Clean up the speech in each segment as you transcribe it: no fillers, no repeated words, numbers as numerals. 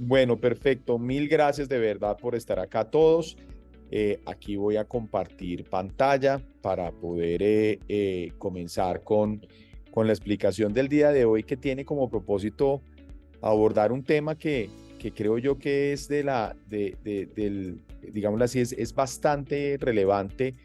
Bueno, perfecto. Mil gracias de verdad por estar acá todos. Aquí voy a compartir pantalla para poder comenzar con la explicación del día de hoy que tiene como propósito abordar un tema que creo yo que es digámoslo así, es bastante relevante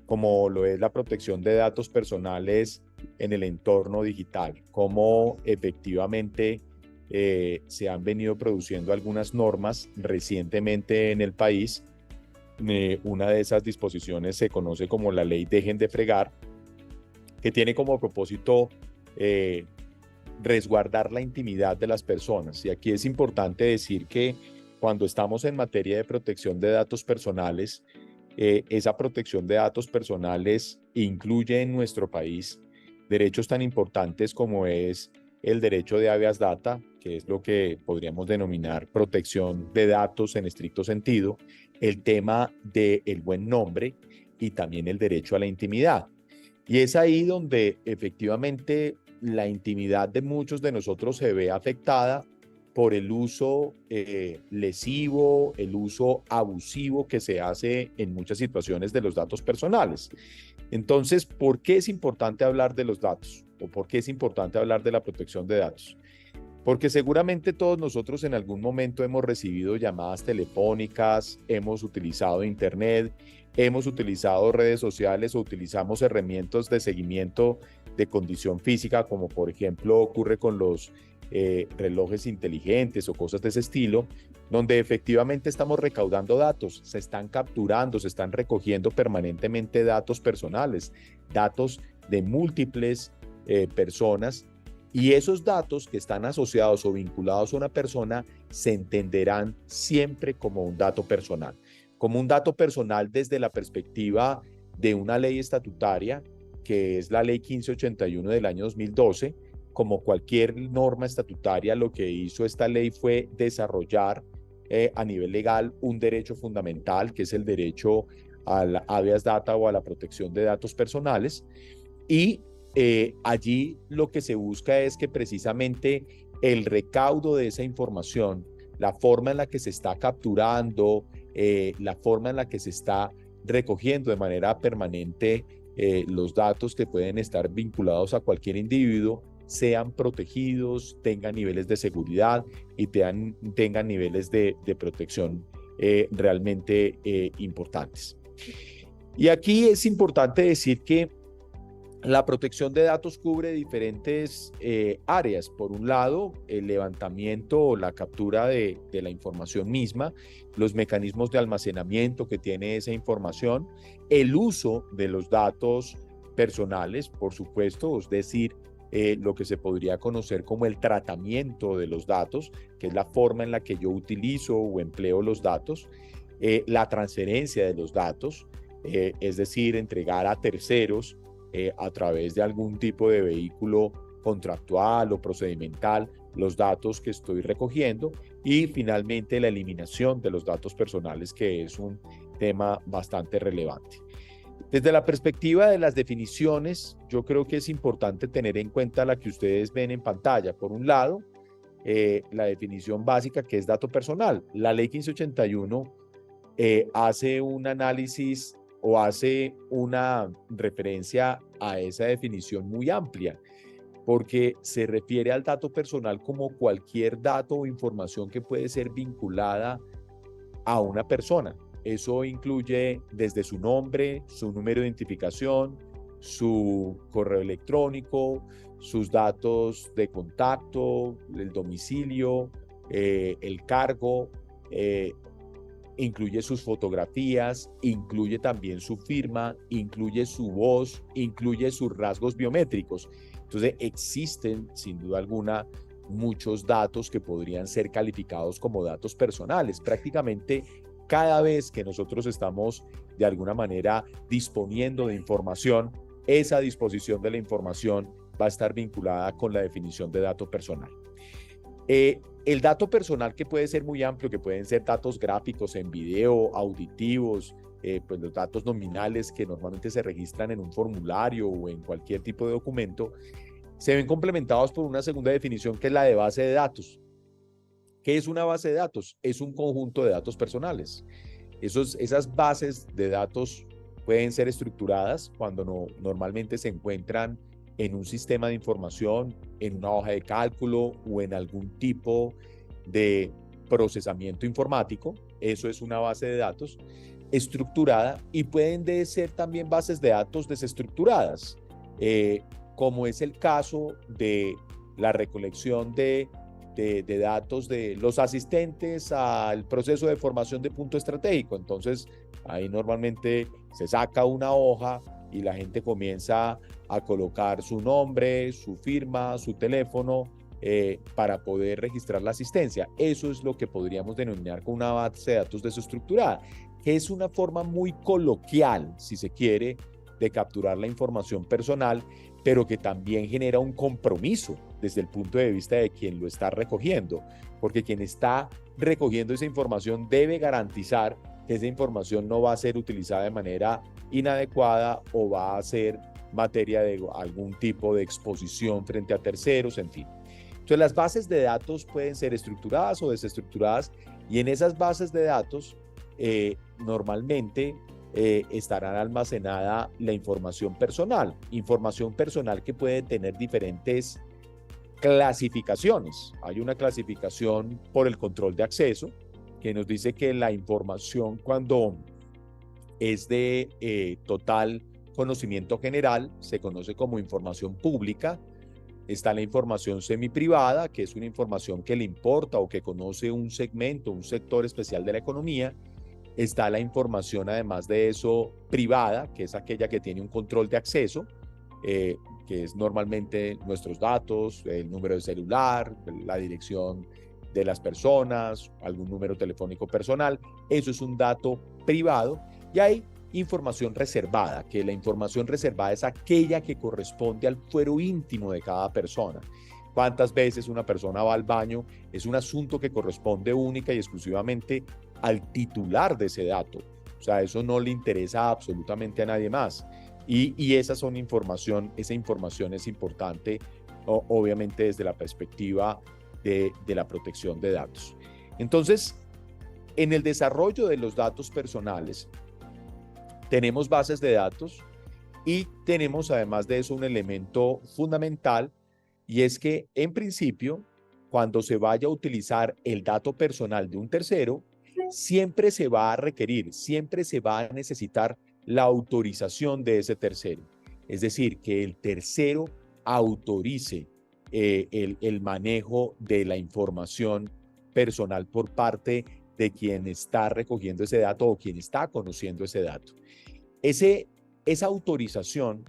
como lo es la protección de datos personales en el entorno digital, cómo efectivamente se han venido produciendo algunas normas recientemente en el país. Una de esas disposiciones se conoce como la ley Dejen de Fregar, que tiene como propósito resguardar la intimidad de las personas. Y aquí es importante decir que cuando estamos en materia de protección de datos personales, esa protección de datos personales incluye en nuestro país derechos tan importantes como es el derecho de habeas data, que es lo que podríamos denominar protección de datos en estricto sentido, el tema del buen nombre y también el derecho a la intimidad. Y es ahí donde efectivamente la intimidad de muchos de nosotros se ve afectada por el uso lesivo, el uso abusivo que se hace en muchas situaciones de los datos personales. Entonces, ¿por qué es importante hablar de los datos? ¿O por qué es importante hablar de la protección de datos? Porque seguramente todos nosotros en algún momento hemos recibido llamadas telefónicas, hemos utilizado internet, hemos utilizado redes sociales o utilizamos herramientas de seguimiento de condición física, como por ejemplo ocurre con los relojes inteligentes o cosas de ese estilo, donde efectivamente estamos recaudando datos, se están capturando, se están recogiendo permanentemente datos personales, datos de múltiples personas, y esos datos que están asociados o vinculados a una persona se entenderán siempre como un dato personal. Como un dato personal desde la perspectiva de una ley estatutaria, que es la ley 1581 del año 2012. Como cualquier norma estatutaria, lo que hizo esta ley fue desarrollar a nivel legal un derecho fundamental, que es el derecho a la habeas data o a la protección de datos personales. Y allí lo que se busca es que precisamente el recaudo de esa información, la forma en la que se está capturando, la forma en la que se está recogiendo de manera permanente los datos que pueden estar vinculados a cualquier individuo, sean protegidos, tengan niveles de seguridad y tengan niveles de protección realmente importantes. Y aquí es importante decir que la protección de datos cubre diferentes áreas. Por un lado, el levantamiento o la captura de la información misma, los mecanismos de almacenamiento que tiene esa información, el uso de los datos personales, por supuesto, es decir, lo que se podría conocer como el tratamiento de los datos, que es la forma en la que yo utilizo o empleo los datos, la transferencia de los datos, es decir, entregar a terceros a través de algún tipo de vehículo contractual o procedimental los datos que estoy recogiendo, y finalmente la eliminación de los datos personales, que es un tema bastante relevante. Desde la perspectiva de las definiciones, yo creo que es importante tener en cuenta la que ustedes ven en pantalla. Por un lado, la definición básica, que es dato personal. La ley 1581 hace un análisis o hace una referencia a esa definición muy amplia, porque se refiere al dato personal como cualquier dato o información que puede ser vinculada a una persona. Eso incluye desde su nombre, su número de identificación, su correo electrónico, sus datos de contacto, el domicilio, el cargo, incluye sus fotografías, incluye también su firma, incluye su voz, incluye sus rasgos biométricos. Entonces existen, sin duda alguna, muchos datos que podrían ser calificados como datos personales. Prácticamente cada vez que nosotros estamos de alguna manera disponiendo de información, esa disposición de la información va a estar vinculada con la definición de dato personal. El dato personal, que puede ser muy amplio, que pueden ser datos gráficos en video, auditivos, pues los datos nominales que normalmente se registran en un formulario o en cualquier tipo de documento, se ven complementados por una segunda definición, que es la de base de datos, ¿Qué es una base de datos? Es un conjunto de datos personales. Esas bases de datos pueden ser estructuradas cuando normalmente se encuentran en un sistema de información, en una hoja de cálculo o en algún tipo de procesamiento informático. Eso es una base de datos estructurada, y pueden ser también bases de datos desestructuradas, como es el caso de la recolección de datos de los asistentes al proceso de formación de punto estratégico. Entonces, ahí normalmente se saca una hoja y la gente comienza a colocar su nombre, su firma, su teléfono, para poder registrar la asistencia. Eso es lo que podríamos denominar como una base de datos desestructurada, que es una forma muy coloquial, si se quiere, de capturar la información personal, pero que también genera un compromiso desde el punto de vista de quien lo está recogiendo, porque quien está recogiendo esa información debe garantizar que esa información no va a ser utilizada de manera inadecuada o va a ser materia de algún tipo de exposición frente a terceros, en fin. Entonces, las bases de datos pueden ser estructuradas o desestructuradas, y en esas bases de datos normalmente estará almacenada la información personal que puede tener diferentes clasificaciones. Hay una clasificación por el control de acceso que nos dice que la información, cuando es de total conocimiento general, se conoce como información pública. Está la información semiprivada, que es una información que le importa o que conoce un segmento, un sector especial de la economía. Está la información, además de eso, privada, que es aquella que tiene un control de acceso, que es normalmente nuestros datos, el número de celular, la dirección de las personas, algún número telefónico personal. Eso es un dato privado. Y hay información reservada, que la información reservada es aquella que corresponde al fuero íntimo de cada persona. Cuántas veces una persona va al baño es un asunto que corresponde única y exclusivamente al titular de ese dato. O sea, eso no le interesa absolutamente a nadie más. Y esa información es importante, obviamente, desde la perspectiva de la protección de datos. Entonces, en el desarrollo de los datos personales, tenemos bases de datos y tenemos, además de eso, un elemento fundamental, y es que, en principio, cuando se vaya a utilizar el dato personal de un tercero, siempre se va a requerir, siempre se va a necesitar la autorización de ese tercero. Es decir, que el tercero autorice el manejo de la información personal por parte de quien está recogiendo ese dato o quien está conociendo ese dato. Esa autorización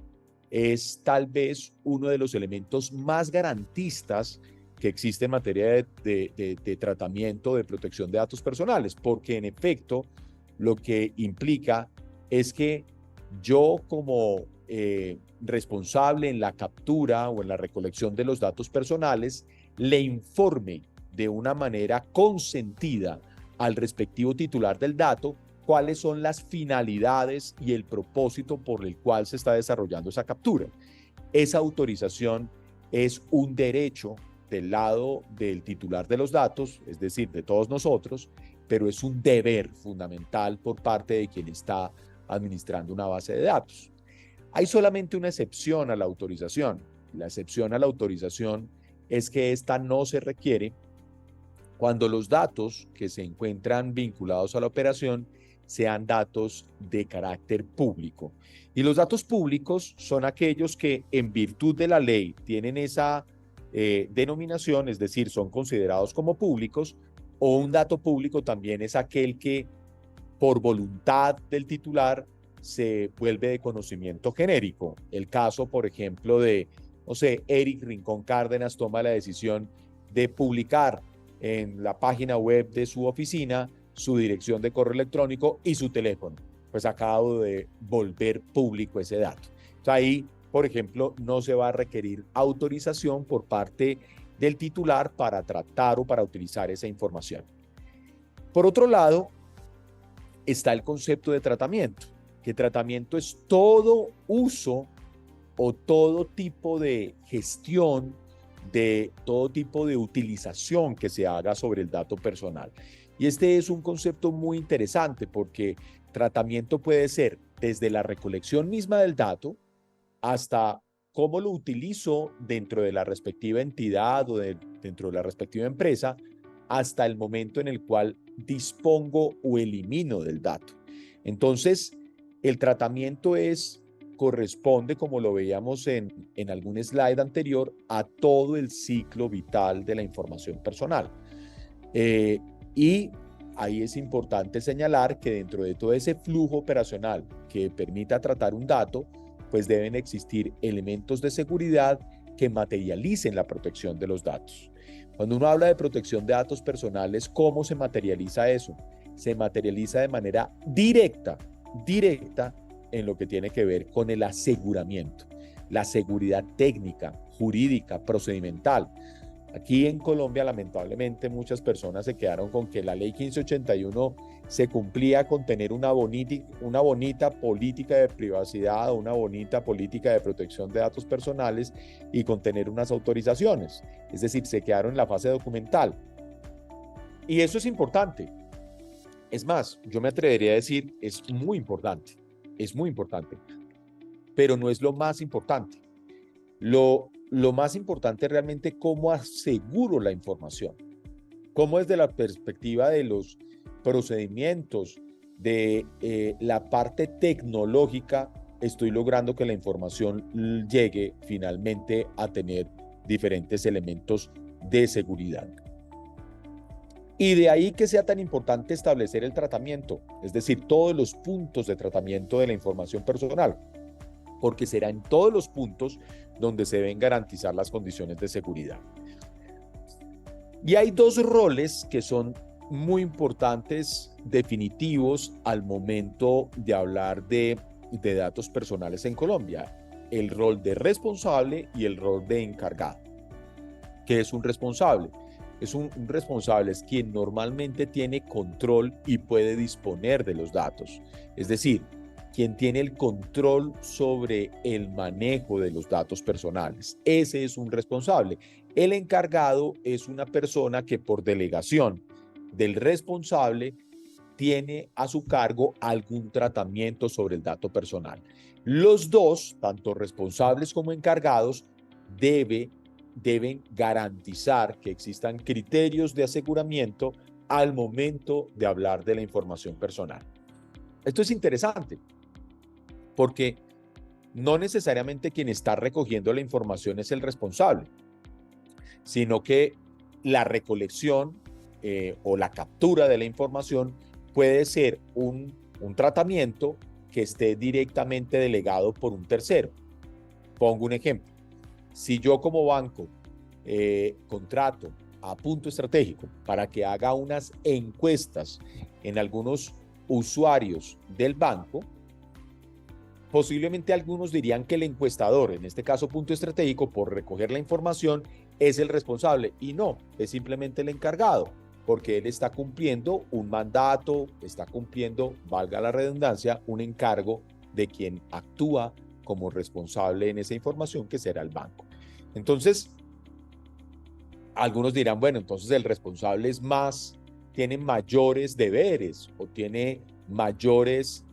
es tal vez uno de los elementos más garantistas que existe en materia de tratamiento de protección de datos personales, porque en efecto lo que implica es que yo, como responsable en la captura o en la recolección de los datos personales, le informe de una manera consentida al respectivo titular del dato cuáles son las finalidades y el propósito por el cual se está desarrollando esa captura. Esa autorización es un derecho del lado del titular de los datos, es decir, de todos nosotros, pero es un deber fundamental por parte de quien está administrando una base de datos. Hay solamente una excepción a la autorización. La excepción a la autorización es que esta no se requiere cuando los datos que se encuentran vinculados a la operación sean datos de carácter público. Y los datos públicos son aquellos que, en virtud de la ley, tienen esa denominación, es decir, son considerados como públicos. O un dato público también es aquel que, por voluntad del titular, se vuelve de conocimiento genérico. El caso, por ejemplo, de, no sé, Eric Rincón Cárdenas toma la decisión de publicar en la página web de su oficina su dirección de correo electrónico y su teléfono. Pues acabo de volver público ese dato. Entonces ahí, por ejemplo, no se va a requerir autorización por parte del titular para tratar o para utilizar esa información. Por otro lado, está el concepto de tratamiento, que tratamiento es todo uso o todo tipo de gestión de todo tipo de utilización que se haga sobre el dato personal. Y este es un concepto muy interesante porque tratamiento puede ser desde la recolección misma del dato hasta cómo lo utilizo dentro de la respectiva entidad o dentro de la respectiva empresa, hasta el momento en el cual dispongo o elimino del dato. Entonces, el tratamiento corresponde, como lo veíamos en algún slide anterior, a todo el ciclo vital de la información personal. Y ahí es importante señalar que dentro de todo ese flujo operacional que permita tratar un dato, pues deben existir elementos de seguridad que materialicen la protección de los datos. Cuando uno habla de protección de datos personales, ¿cómo se materializa eso? Se materializa de manera directa en lo que tiene que ver con el aseguramiento, la seguridad técnica, jurídica, procedimental. Aquí en Colombia, lamentablemente, muchas personas se quedaron con que la ley 1581 se cumplía con tener una bonita política de privacidad o una bonita política de protección de datos personales y con tener unas autorizaciones. Es decir, se quedaron en la fase documental. Y eso es importante. Es más, yo me atrevería a decir, es muy importante, pero no es lo más importante. Lo más importante es realmente cómo aseguro la información, cómo desde la perspectiva de los procedimientos, de la parte tecnológica, estoy logrando que la información llegue finalmente a tener diferentes elementos de seguridad. Y de ahí que sea tan importante establecer el tratamiento, es decir, todos los puntos de tratamiento de la información personal, porque será en todos los puntos donde se deben garantizar las condiciones de seguridad. Y hay dos roles que son muy importantes, definitivos al momento de hablar de datos personales en Colombia: el rol de responsable y el rol de encargado. ¿Qué es un responsable? Un responsable es quien normalmente tiene control y puede disponer de los datos, es decir, quien tiene el control sobre el manejo de los datos personales. Ese es un responsable. El encargado es una persona que por delegación del responsable tiene a su cargo algún tratamiento sobre el dato personal. Los dos, tanto responsables como encargados, deben garantizar que existan criterios de aseguramiento al momento de hablar de la información personal. Esto es interesante porque no necesariamente quien está recogiendo la información es el responsable, sino que la recolección o la captura de la información puede ser un tratamiento que esté directamente delegado por un tercero. Pongo un ejemplo. Si yo como banco contrato a Punto Estratégico para que haga unas encuestas en algunos usuarios del banco, posiblemente algunos dirían que el encuestador, en este caso Punto Estratégico, por recoger la información, es el responsable, y no, es simplemente el encargado, porque él está cumpliendo un mandato, está cumpliendo, valga la redundancia, un encargo de quien actúa como responsable en esa información, que será el banco. Entonces, algunos dirán, bueno, entonces el responsable tiene mayores deberes o tiene mayores,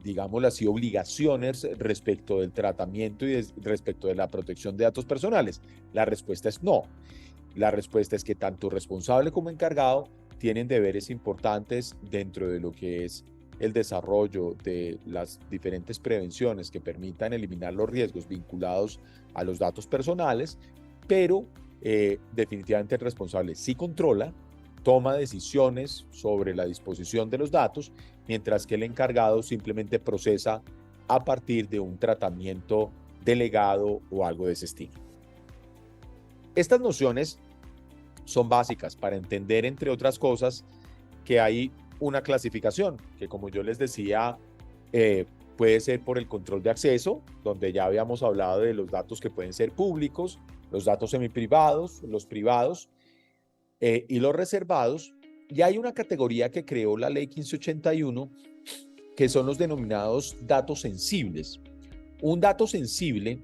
digámoslo así, obligaciones respecto del tratamiento y respecto de la protección de datos personales. La respuesta es no. La respuesta es que tanto responsable como encargado tienen deberes importantes dentro de lo que es el desarrollo de las diferentes prevenciones que permitan eliminar los riesgos vinculados a los datos personales, pero definitivamente el responsable sí controla, toma decisiones sobre la disposición de los datos, mientras que el encargado simplemente procesa a partir de un tratamiento delegado o algo de ese estilo. Estas nociones son básicas para entender, entre otras cosas, que hay una clasificación que, como yo les decía, puede ser por el control de acceso, donde ya habíamos hablado de los datos que pueden ser públicos, los datos semiprivados, los privados y los reservados. Y hay una categoría que creó la ley 1581, que son los denominados datos sensibles. Un dato sensible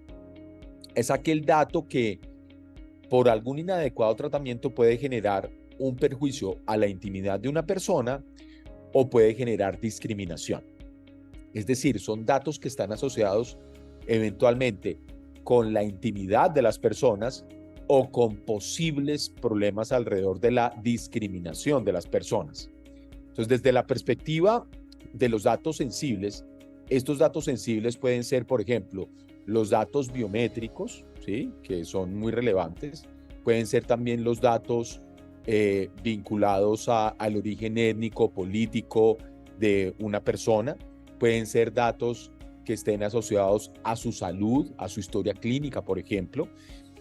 es aquel dato que por algún inadecuado tratamiento puede generar un perjuicio a la intimidad de una persona o puede generar discriminación. Es decir, son datos que están asociados eventualmente con la intimidad de las personas o con posibles problemas alrededor de la discriminación de las personas. Entonces, desde la perspectiva de los datos sensibles, estos datos sensibles pueden ser, por ejemplo, los datos biométricos, ¿sí?, que son muy relevantes. Pueden ser también los datos vinculados al origen étnico, político de una persona. Pueden ser datos que estén asociados a su salud, a su historia clínica, por ejemplo.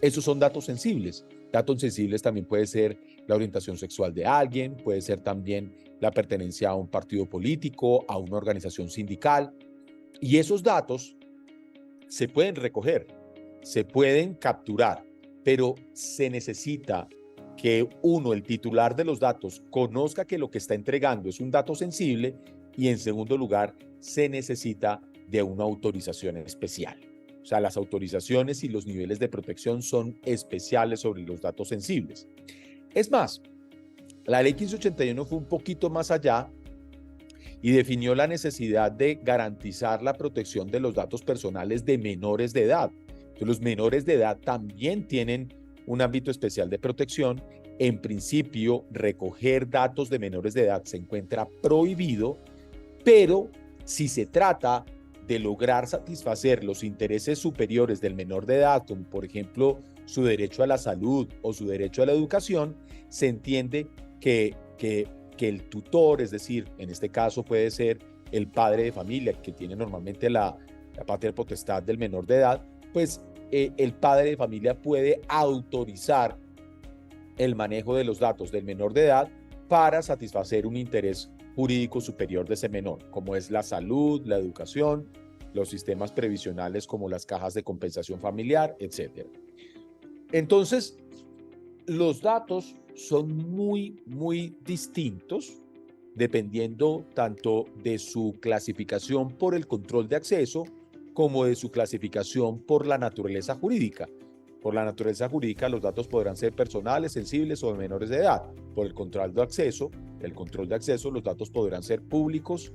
Esos son datos sensibles. Datos sensibles también puede ser la orientación sexual de alguien, puede ser también la pertenencia a un partido político, a una organización sindical. Y esos datos se pueden recoger, se pueden capturar, pero se necesita que uno, el titular de los datos, conozca que lo que está entregando es un dato sensible y, en segundo lugar, se necesita de una autorización especial. O sea, las autorizaciones y los niveles de protección son especiales sobre los datos sensibles. Es más, la ley 1581 fue un poquito más allá y definió la necesidad de garantizar la protección de los datos personales de menores de edad. Entonces, los menores de edad también tienen un ámbito especial de protección. En principio, recoger datos de menores de edad se encuentra prohibido, pero si se trata de lograr satisfacer los intereses superiores del menor de edad, como por ejemplo su derecho a la salud o su derecho a la educación, se entiende que el tutor, es decir, en este caso puede ser el padre de familia, que tiene normalmente la patria potestad del menor de edad, pues el padre de familia puede autorizar el manejo de los datos del menor de edad para satisfacer un interés jurídico superior de ese menor, como es la salud, la educación, los sistemas previsionales como las cajas de compensación familiar, etc. Entonces, los datos son muy distintos dependiendo tanto de su clasificación por el control de acceso como de su clasificación por la naturaleza jurídica. Por la naturaleza jurídica, los datos podrán ser personales, sensibles o de menores de edad. Por el control de acceso, los datos podrán ser públicos,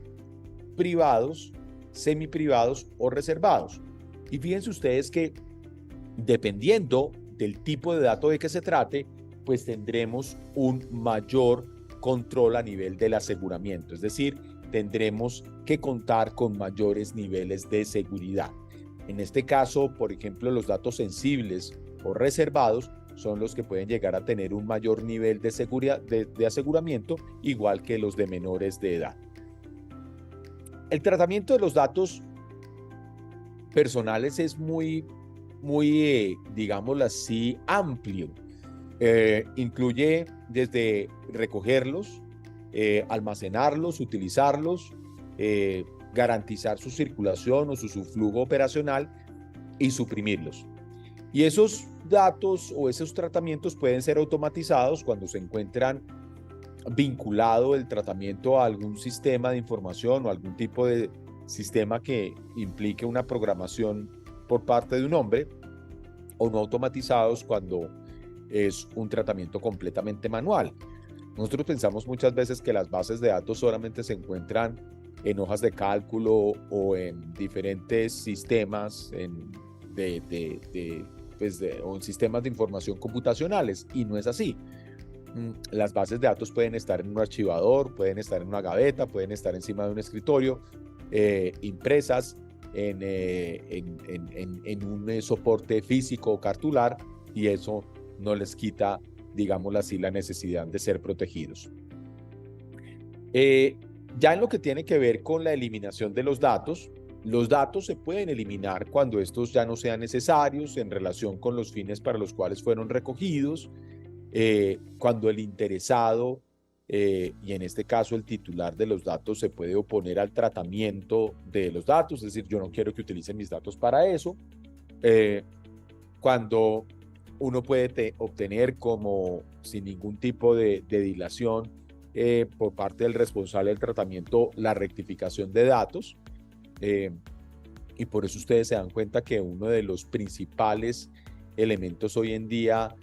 privados, semiprivados o reservados. Y fíjense ustedes que dependiendo del tipo de dato de que se trate, pues tendremos un mayor control a nivel del aseguramiento, es decir, tendremos que contar con mayores niveles de seguridad. En este caso, por ejemplo, los datos sensibles o reservados son los que pueden llegar a tener un mayor nivel de seguridad, de aseguramiento, igual que los de menores de edad. El tratamiento de los datos personales es muy, digámoslo así, amplio. Incluye desde recogerlos, almacenarlos, utilizarlos, garantizar su circulación o su flujo operacional y suprimirlos. Y esos datos o esos tratamientos pueden ser automatizados cuando se encuentran vinculado el tratamiento a algún sistema de información o algún tipo de sistema que implique una programación por parte de un hombre, o no automatizados cuando es un tratamiento completamente manual. Nosotros pensamos muchas veces que las bases de datos solamente se encuentran en hojas de cálculo o en diferentes sistemas o en sistemas de información computacionales, y no es así. Las bases de datos pueden estar en un archivador, pueden estar en una gaveta, pueden estar encima de un escritorio, impresas en un soporte físico o cartular, y eso no les quita, digámoslo así, la necesidad de ser protegidos. Ya en lo que tiene que ver con la eliminación de los datos se pueden eliminar cuando estos ya no sean necesarios en relación con los fines para los cuales fueron recogidos, cuando el interesado, y en este caso el titular de los datos, se puede oponer al tratamiento de los datos, es decir, yo no quiero que utilicen mis datos para eso, cuando uno puede obtener, como sin ningún tipo de dilación por parte del responsable del tratamiento, la rectificación de datos, y por eso ustedes se dan cuenta que uno de los principales elementos hoy en día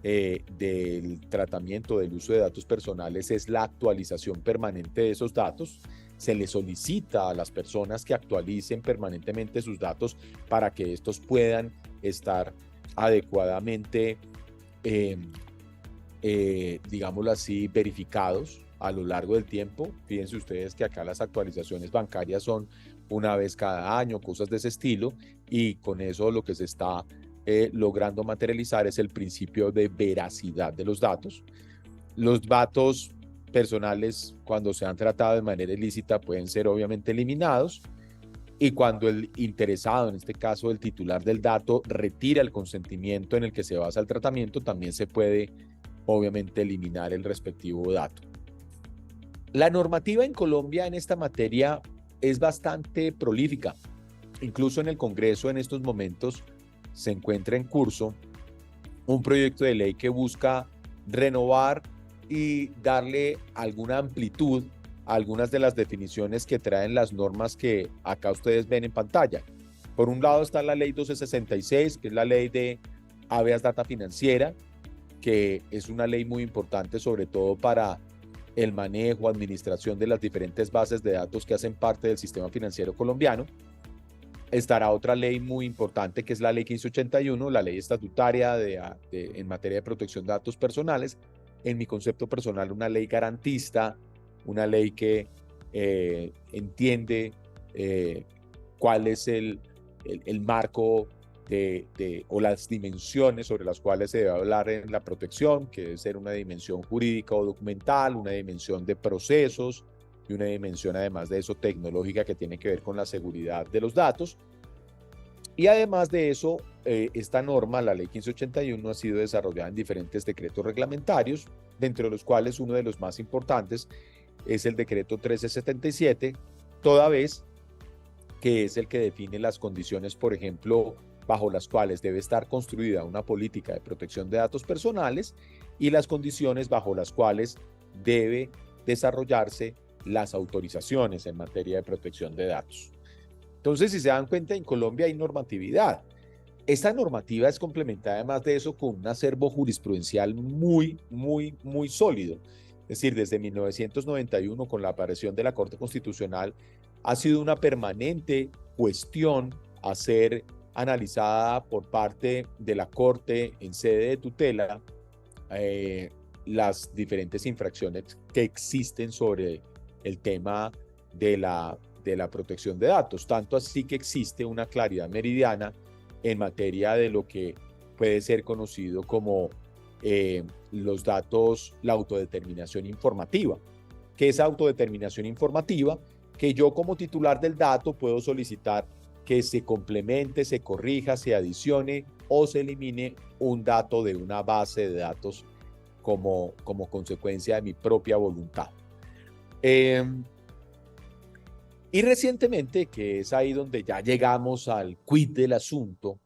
del tratamiento del uso de datos personales es la actualización permanente de esos datos. Se le solicita a las personas que actualicen permanentemente sus datos para que estos puedan estar adecuadamente, digámoslo así, verificados a lo largo del tiempo. Fíjense ustedes que acá las actualizaciones bancarias son una vez cada año, cosas de ese estilo, y con eso lo que se está logrando materializar es el principio de veracidad de los datos. Los datos personales, cuando se han tratado de manera ilícita, pueden ser obviamente eliminados, y cuando el interesado, en este caso el titular del dato, retira el consentimiento en el que se basa el tratamiento, también se puede obviamente eliminar el respectivo dato. La normativa en Colombia en esta materia es bastante prolífica. Incluso en el Congreso en estos momentos se encuentra en curso un proyecto de ley que busca renovar y darle alguna amplitud a algunas de las definiciones que traen las normas que acá ustedes ven en pantalla. Por un lado está la ley 1266, que es la ley de habeas data financiera, que es una ley muy importante sobre todo para el manejo, administración de las diferentes bases de datos que hacen parte del sistema financiero colombiano. Estará otra ley muy importante que es la ley 1581, la ley estatutaria en materia de protección de datos personales. En mi concepto personal, una ley garantista, una ley que entiende cuál es el marco o las dimensiones sobre las cuales se debe hablar en la protección, que debe ser una dimensión jurídica o documental, una dimensión de procesos y una dimensión además de eso tecnológica que tiene que ver con la seguridad de los datos. Y además de eso, esta norma, la ley 1581, ha sido desarrollada en diferentes decretos reglamentarios, dentro de los cuales uno de los más importantes es el decreto 1377, toda vez que es el que define las condiciones, por ejemplo, bajo las cuales debe estar construida una política de protección de datos personales y las condiciones bajo las cuales debe desarrollarse las autorizaciones en materia de protección de datos. Entonces, si se dan cuenta, en Colombia hay normatividad. Esta normativa es complementada además de eso con un acervo jurisprudencial muy sólido. Es decir, desde 1991, con la aparición de la Corte Constitucional, ha sido una permanente cuestión a ser analizada por parte de la Corte en sede de tutela las diferentes infracciones que existen sobre el tema de la protección de datos, tanto así que existe una claridad meridiana en materia de lo que puede ser conocido como los datos, la autodeterminación informativa. ¿Qué es autodeterminación informativa? Que yo como titular del dato puedo solicitar que se complemente, se corrija, se adicione o se elimine un dato de una base de datos como consecuencia de mi propia voluntad. Y recientemente, que es ahí donde ya llegamos al quid del asunto,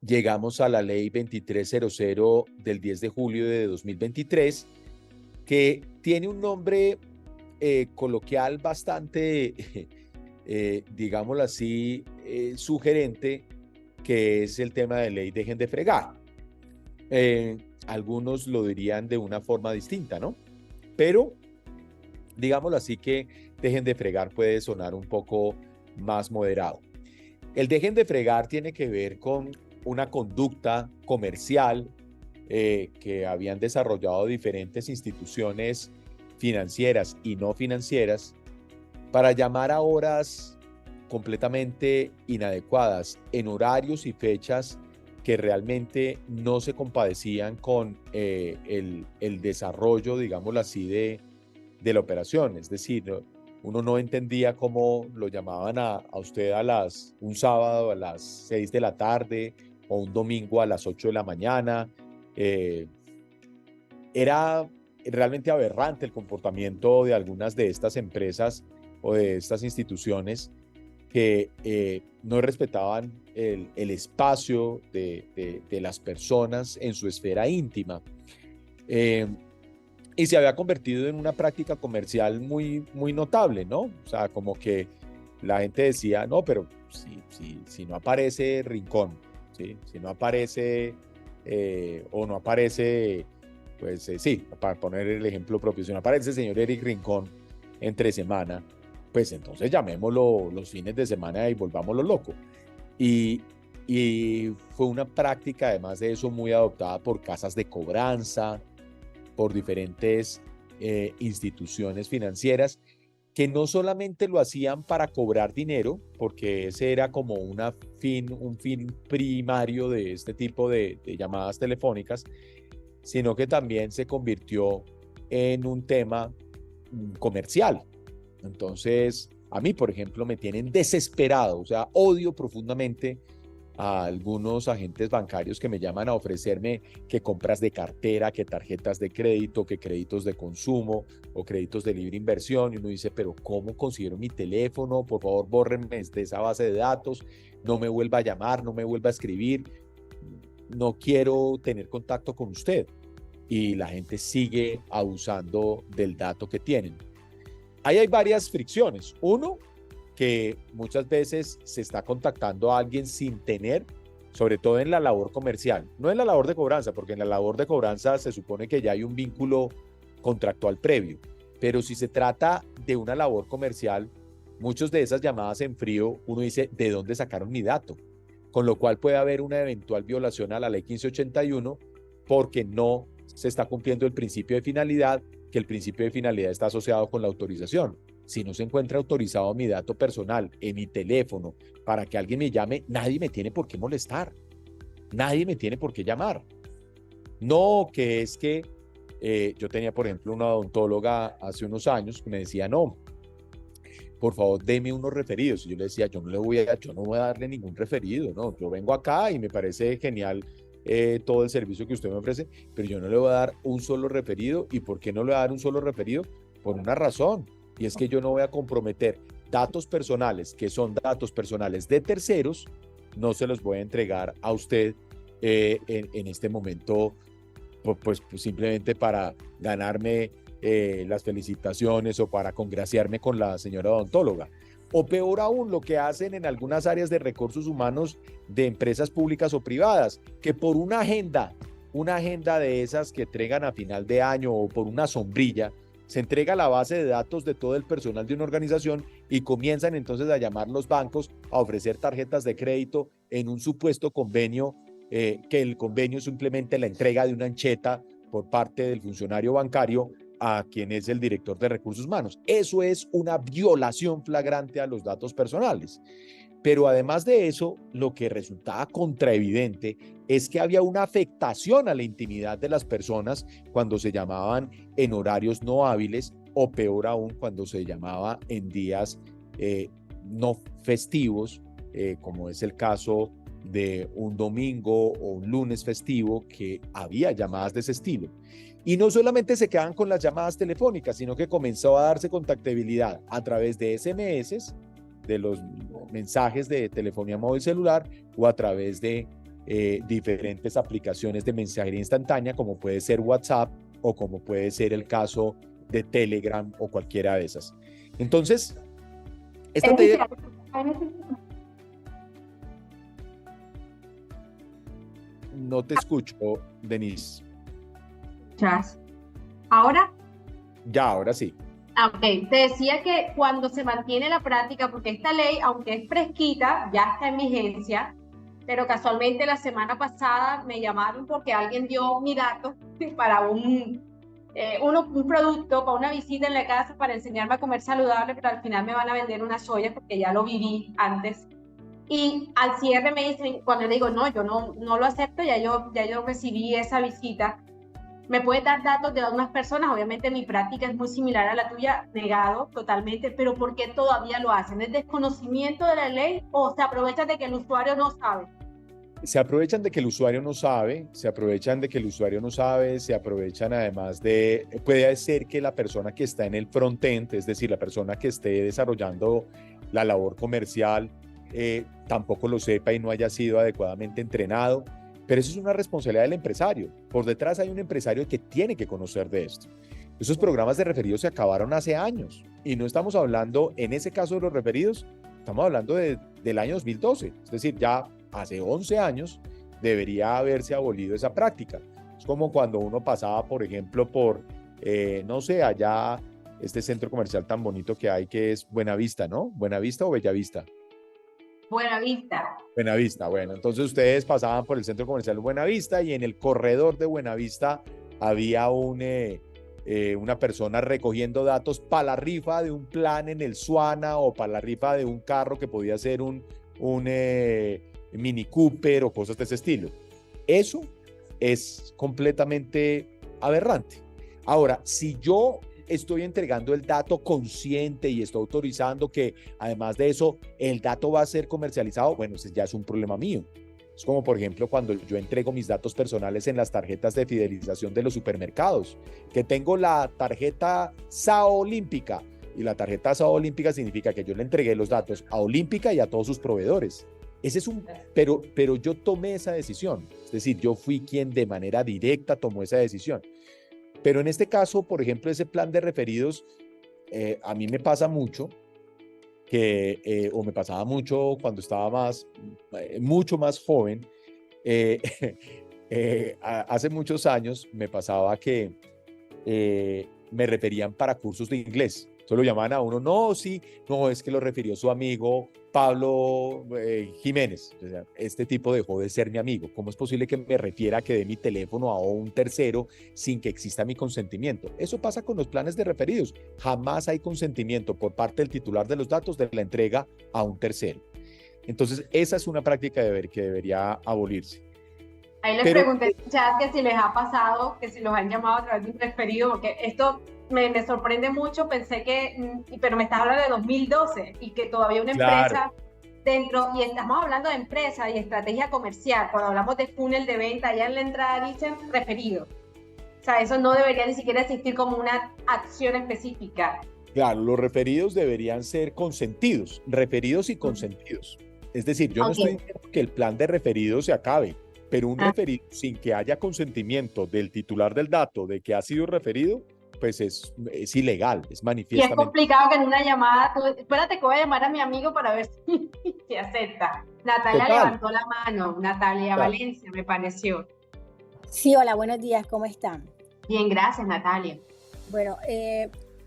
llegamos a la ley 2300 del 10 de julio de 2023, que tiene un nombre coloquial bastante, digámoslo así, sugerente, que es el tema de ley dejen de fregar. Algunos lo dirían de una forma distinta, ¿no? Pero digámoslo así, que dejen de fregar puede sonar un poco más moderado. El dejen de fregar tiene que ver con una conducta comercial que habían desarrollado diferentes instituciones financieras y no financieras para llamar a horas completamente inadecuadas, en horarios y fechas que realmente no se compadecían con el desarrollo, digámoslo así, de la operación. Es decir, uno no entendía cómo lo llamaban a usted un sábado a las 6 de la tarde o un domingo a las 8 de la mañana. Era realmente aberrante el comportamiento de algunas de estas empresas o de estas instituciones que no respetaban el espacio de las personas en su esfera íntima. Y se había convertido en una práctica comercial muy notable, ¿no? O sea, como que la gente decía, no, pero si no aparece Rincón, ¿sí? Si no aparece o no aparece, pues sí, para poner el ejemplo propio, si no aparece el señor Eric Rincón entre semana, pues entonces llamémoslo los fines de semana y volvámoslo loco. Y, y fue una práctica, además de eso, muy adoptada por casas de cobranza, por diferentes instituciones financieras, que no solamente lo hacían para cobrar dinero, porque ese era como un fin primario de este tipo de llamadas telefónicas, sino que también se convirtió en un tema comercial. Entonces, a mí, por ejemplo, me tienen desesperado, o sea, odio profundamente a algunos agentes bancarios que me llaman a ofrecerme que compras de cartera, que tarjetas de crédito, que créditos de consumo o créditos de libre inversión. Y uno dice, pero ¿cómo considero mi teléfono? Por favor, bórrenme de esa base de datos, no me vuelva a llamar, no me vuelva a escribir, no quiero tener contacto con usted. Y la gente sigue abusando del dato que tienen. Ahí hay varias fricciones. Uno, que muchas veces se está contactando a alguien sin tener, sobre todo en la labor comercial, no en la labor de cobranza, porque en la labor de cobranza se supone que ya hay un vínculo contractual previo, pero si se trata de una labor comercial, muchas de esas llamadas en frío, uno dice, ¿de dónde sacaron mi dato? Con lo cual puede haber una eventual violación a la ley 1581 porque no se está cumpliendo el principio de finalidad, que el principio de finalidad está asociado con la autorización. Si no se encuentra autorizado mi dato personal en mi teléfono para que alguien me llame, nadie me tiene por qué molestar. Nadie me tiene por qué llamar. No, que es que yo tenía, por ejemplo, una odontóloga hace unos años que me decía, no, por favor, deme unos referidos. Y yo le decía, yo no voy a darle ningún referido, no, yo vengo acá y me parece genial todo el servicio que usted me ofrece, pero yo no le voy a dar un solo referido. ¿Y por qué no le voy a dar un solo referido? Por una razón, y es que yo no voy a comprometer datos personales, que son datos personales de terceros, no se los voy a entregar a usted en este momento, pues simplemente para ganarme las felicitaciones o para congraciarme con la señora odontóloga. O peor aún, lo que hacen en algunas áreas de recursos humanos de empresas públicas o privadas, que por una agenda de esas que entregan a final de año o por una sombrilla, se entrega la base de datos de todo el personal de una organización y comienzan entonces a llamar los bancos a ofrecer tarjetas de crédito en un supuesto convenio, que el convenio es simplemente la entrega de una ancheta por parte del funcionario bancario a quien es el director de recursos humanos. Eso es una violación flagrante a los datos personales. Pero además de eso, lo que resultaba contraevidente es que había una afectación a la intimidad de las personas cuando se llamaban en horarios no hábiles o peor aún cuando se llamaba en días no festivos, como es el caso de un domingo o un lunes festivo, que había llamadas de ese estilo. Y no solamente se quedan con las llamadas telefónicas, sino que comenzó a darse contactabilidad a través de SMS, de los mensajes de telefonía móvil celular, o a través de diferentes aplicaciones de mensajería instantánea, como puede ser WhatsApp o como puede ser el caso de Telegram o cualquiera de esas. Entonces, esta no te escucho, Denise. ¿Ahora? Ya, ahora sí. Ok, te decía que cuando se mantiene la práctica, porque esta ley, aunque es fresquita, ya está en vigencia, pero casualmente la semana pasada me llamaron porque alguien dio mi dato para un producto, para una visita en la casa, para enseñarme a comer saludable, pero al final me van a vender unas ollas porque ya lo viví antes. Y al cierre me dicen, cuando le digo, no, yo no lo acepto, ya yo recibí esa visita. Me puede dar datos de algunas personas, obviamente mi práctica es muy similar a la tuya, negado totalmente, pero ¿por qué todavía lo hacen? ¿Es desconocimiento de la ley o se aprovechan de que el usuario no sabe? Se aprovechan de que el usuario no sabe, se aprovechan además puede ser que la persona que está en el front-end, es decir, la persona que esté desarrollando la labor comercial, tampoco lo sepa y no haya sido adecuadamente entrenado. Pero eso es una responsabilidad del empresario. Por detrás hay un empresario que tiene que conocer de esto. Esos programas de referidos se acabaron hace años y no estamos hablando, en ese caso de los referidos, estamos hablando del año 2012, es decir, ya hace 11 años debería haberse abolido esa práctica. Es como cuando uno pasaba, por ejemplo, por, no sé, allá este centro comercial tan bonito que hay, que es Buenavista, ¿no? ¿Buenavista o Bellavista? Buena vista. Buenavista, bueno, entonces ustedes pasaban por el centro comercial Buenavista y en el corredor de Buenavista había una persona recogiendo datos para la rifa de un plan en el Suana o para la rifa de un carro que podía ser un Mini Cooper o cosas de ese estilo. Eso es completamente aberrante. Ahora, si yo estoy entregando el dato consciente y estoy autorizando que además de eso el dato va a ser comercializado, bueno, ese ya es un problema mío. Es como, por ejemplo, cuando yo entrego mis datos personales en las tarjetas de fidelización de los supermercados, que tengo la tarjeta SAO Olímpica, y la tarjeta SAO Olímpica significa que yo le entregué los datos a Olímpica y a todos sus proveedores. Ese es pero yo tomé esa decisión, es decir, yo fui quien de manera directa tomó esa decisión. Pero en este caso, por ejemplo, ese plan de referidos, a mí me pasa mucho o me pasaba mucho cuando estaba mucho más joven. eh, Hace muchos años me pasaba que me referían para cursos de inglés. Solo llamaban a uno, no, sí, no, es que lo refirió su amigo Pablo Jiménez. O sea, este tipo dejó de ser mi amigo. ¿Cómo es posible que me refiera, que dé mi teléfono a un tercero sin que exista mi consentimiento? Eso pasa con los planes de referidos. Jamás hay consentimiento por parte del titular de los datos de la entrega a un tercero. Entonces, esa es una práctica que debería abolirse. Ahí les pregunté en el chat que si les ha pasado, que si los han llamado a través de un referido, porque esto me sorprende mucho, pensé que, pero me estás hablando de 2012 y que todavía una empresa dentro, y estamos hablando de empresa y estrategia comercial, cuando hablamos de funnel de venta, allá en la entrada dicen referido. O sea, eso no debería ni siquiera existir como una acción específica. Claro, los referidos deberían ser consentidos, referidos y consentidos. Es decir, yo no estoy diciendo que el plan de referidos se acabe, pero un referido sin que haya consentimiento del titular del dato de que ha sido referido, pues es ilegal, es manifiestamente. Y es complicado que en una llamada, espérate que voy a llamar a mi amigo para ver si acepta. Natalia levantó la mano, Natalia Valencia, me pareció. Sí, hola, buenos días, ¿cómo están? Bien, gracias, Natalia. Bueno,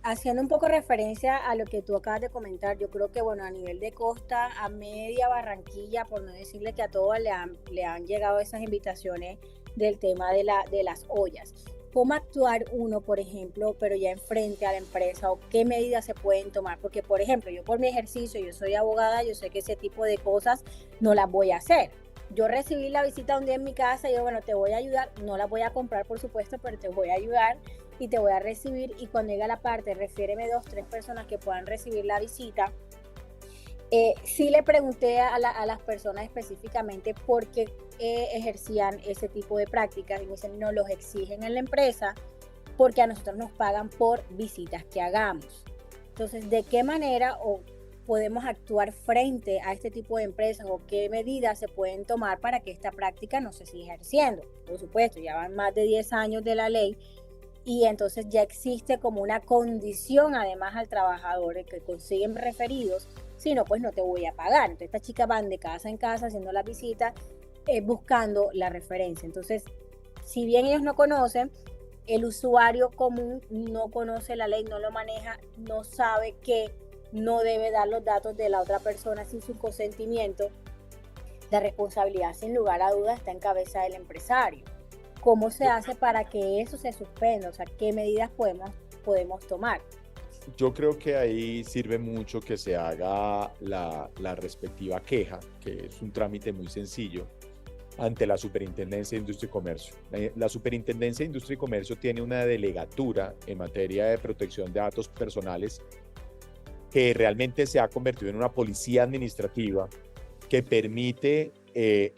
haciendo un poco referencia a lo que tú acabas de comentar, yo creo que, bueno, a nivel de costa, a media Barranquilla, por no decirle que a todos le han llegado esas invitaciones del tema de las ollas. ¿Cómo actuar uno, por ejemplo, pero ya enfrente a la empresa, o qué medidas se pueden tomar? Porque, por ejemplo, yo por mi ejercicio, yo soy abogada, yo sé que ese tipo de cosas no las voy a hacer. Yo recibí la visita un día en mi casa y yo, bueno, te voy a ayudar, no la voy a comprar, por supuesto, pero te voy a ayudar y te voy a recibir, y cuando llega la parte, refiéreme 2, 3 personas que puedan recibir la visita. Sí le pregunté a las personas específicamente por qué ejercían ese tipo de prácticas y me dicen, no, los exigen en la empresa porque a nosotros nos pagan por visitas que hagamos. Entonces, ¿de qué manera podemos actuar frente a este tipo de empresas, o qué medidas se pueden tomar para que esta práctica no se siga ejerciendo? Por supuesto, ya van más de 10 años de la ley y entonces ya existe como una condición además al trabajador que consiguen referidos, si no, pues no te voy a pagar. Entonces estas chicas van de casa en casa haciendo las visitas, buscando la referencia. Entonces, si bien ellos no conocen, el usuario común no conoce la ley, no lo maneja, no sabe que no debe dar los datos de la otra persona sin su consentimiento. La responsabilidad, sin lugar a dudas, está en cabeza del empresario. ¿Cómo se hace para que eso se suspenda? O sea, ¿qué medidas podemos tomar? Yo creo que ahí sirve mucho que se haga la respectiva queja, que es un trámite muy sencillo, ante la Superintendencia de Industria y Comercio. La Superintendencia de Industria y Comercio tiene una delegatura en materia de protección de datos personales que realmente se ha convertido en una policía administrativa que permite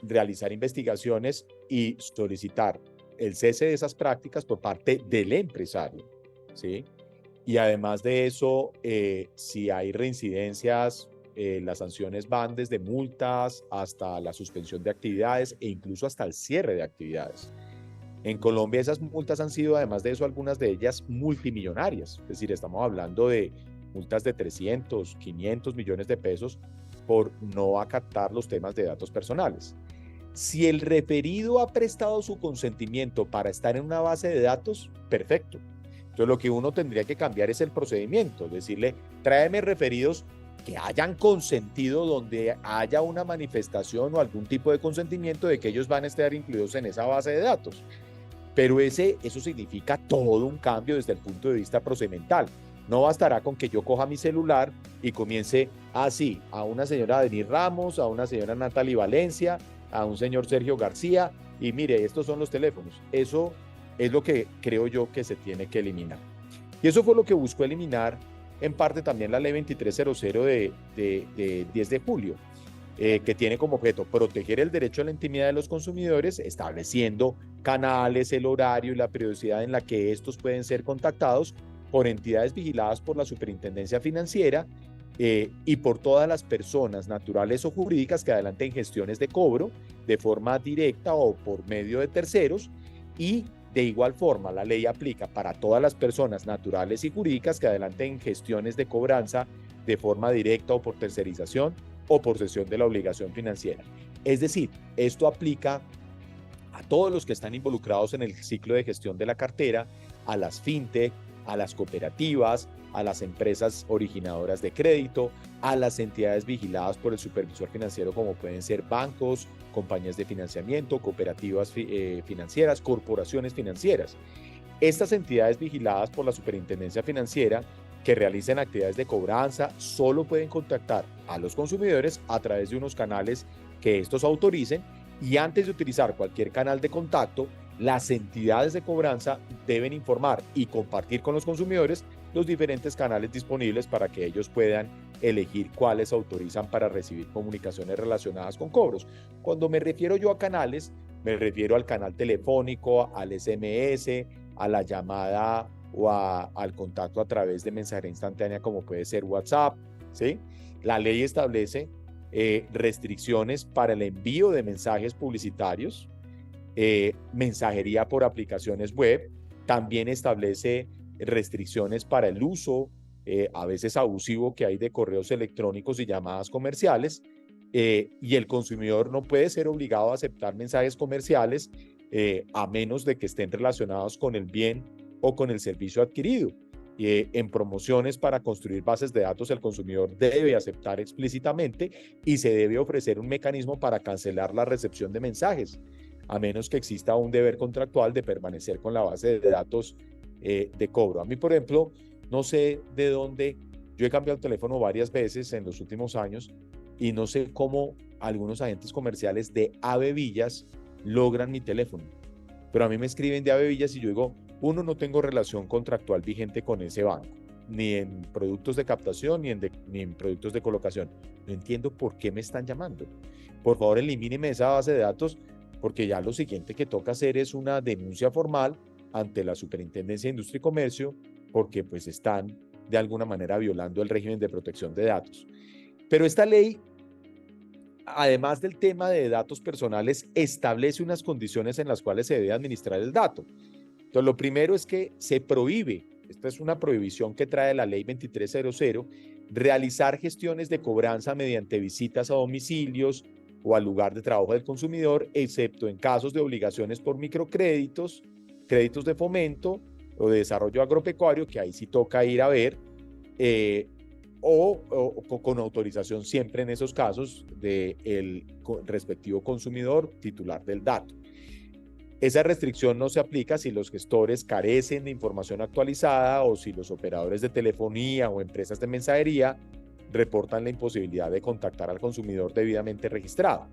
realizar investigaciones y solicitar el cese de esas prácticas por parte del empresario, ¿sí? Y además de eso, si hay reincidencias, las sanciones van desde multas hasta la suspensión de actividades e incluso hasta el cierre de actividades. En Colombia esas multas han sido, además de eso, algunas de ellas multimillonarias. Es decir, estamos hablando de multas de 300, 500 millones de pesos por no acatar los temas de datos personales. Si el referido ha prestado su consentimiento para estar en una base de datos, perfecto. Entonces lo que uno tendría que cambiar es el procedimiento, decirle, tráeme referidos que hayan consentido, donde haya una manifestación o algún tipo de consentimiento de que ellos van a estar incluidos en esa base de datos. Pero eso significa todo un cambio desde el punto de vista procedimental. No bastará con que yo coja mi celular y comience así, a una señora Denis Ramos, a una señora Natalie Valencia, a un señor Sergio García, y mire, estos son los teléfonos. Eso es lo que creo yo que se tiene que eliminar. Y eso fue lo que buscó eliminar en parte también la ley 2300 de 10 de julio, que tiene como objeto proteger el derecho a la intimidad de los consumidores, estableciendo canales, el horario y la periodicidad en la que estos pueden ser contactados por entidades vigiladas por la Superintendencia Financiera y por todas las personas naturales o jurídicas que adelanten gestiones de cobro de forma directa o por medio de terceros. Y de igual forma, la ley aplica para todas las personas naturales y jurídicas que adelanten gestiones de cobranza de forma directa o por tercerización o por cesión de la obligación financiera. Es decir, esto aplica a todos los que están involucrados en el ciclo de gestión de la cartera, a las fintech, a las cooperativas, a las empresas originadoras de crédito, a las entidades vigiladas por el supervisor financiero como pueden ser bancos, compañías de financiamiento, cooperativas financieras, corporaciones financieras. Estas entidades vigiladas por la Superintendencia Financiera que realicen actividades de cobranza solo pueden contactar a los consumidores a través de unos canales que estos autoricen, y antes de utilizar cualquier canal de contacto, las entidades de cobranza deben informar y compartir con los consumidores los diferentes canales disponibles para que ellos puedan elegir cuáles autorizan para recibir comunicaciones relacionadas con cobros. Cuando me refiero yo a canales, me refiero al canal telefónico, al SMS, a la llamada o al contacto a través de mensajería instantánea como puede ser WhatsApp, ¿sí? La ley establece restricciones para el envío de mensajes publicitarios, mensajería por aplicaciones web, también establece restricciones para el uso a veces abusivo que hay de correos electrónicos y llamadas comerciales, y el consumidor no puede ser obligado a aceptar mensajes comerciales a menos de que estén relacionados con el bien o con el servicio adquirido. En promociones para construir bases de datos, el consumidor debe aceptar explícitamente y se debe ofrecer un mecanismo para cancelar la recepción de mensajes, a menos que exista un deber contractual de permanecer con la base de datos de cobro. A mí, por ejemplo, no sé de dónde, yo he cambiado el teléfono varias veces en los últimos años y no sé cómo algunos agentes comerciales de Ave Villas logran mi teléfono, pero a mí me escriben de Ave Villas y yo digo, uno, no tengo relación contractual vigente con ese banco, ni en productos de captación, ni en productos de colocación. No entiendo por qué me están llamando. Por favor, elimíneme esa base de datos, porque ya lo siguiente que toca hacer es una denuncia formal ante la Superintendencia de Industria y Comercio, porque pues están de alguna manera violando el régimen de protección de datos. Pero esta ley, además del tema de datos personales, establece unas condiciones en las cuales se debe administrar el dato. Entonces, lo primero es que se prohíbe, esta es una prohibición que trae la ley 2300, realizar gestiones de cobranza mediante visitas a domicilios o al lugar de trabajo del consumidor, excepto en casos de obligaciones por microcréditos, créditos de fomento o de desarrollo agropecuario, que ahí sí toca ir a ver, o con autorización siempre en esos casos del respectivo consumidor titular del dato. Esa restricción no se aplica si los gestores carecen de información actualizada o si los operadores de telefonía o empresas de mensajería reportan la imposibilidad de contactar al consumidor debidamente registrado.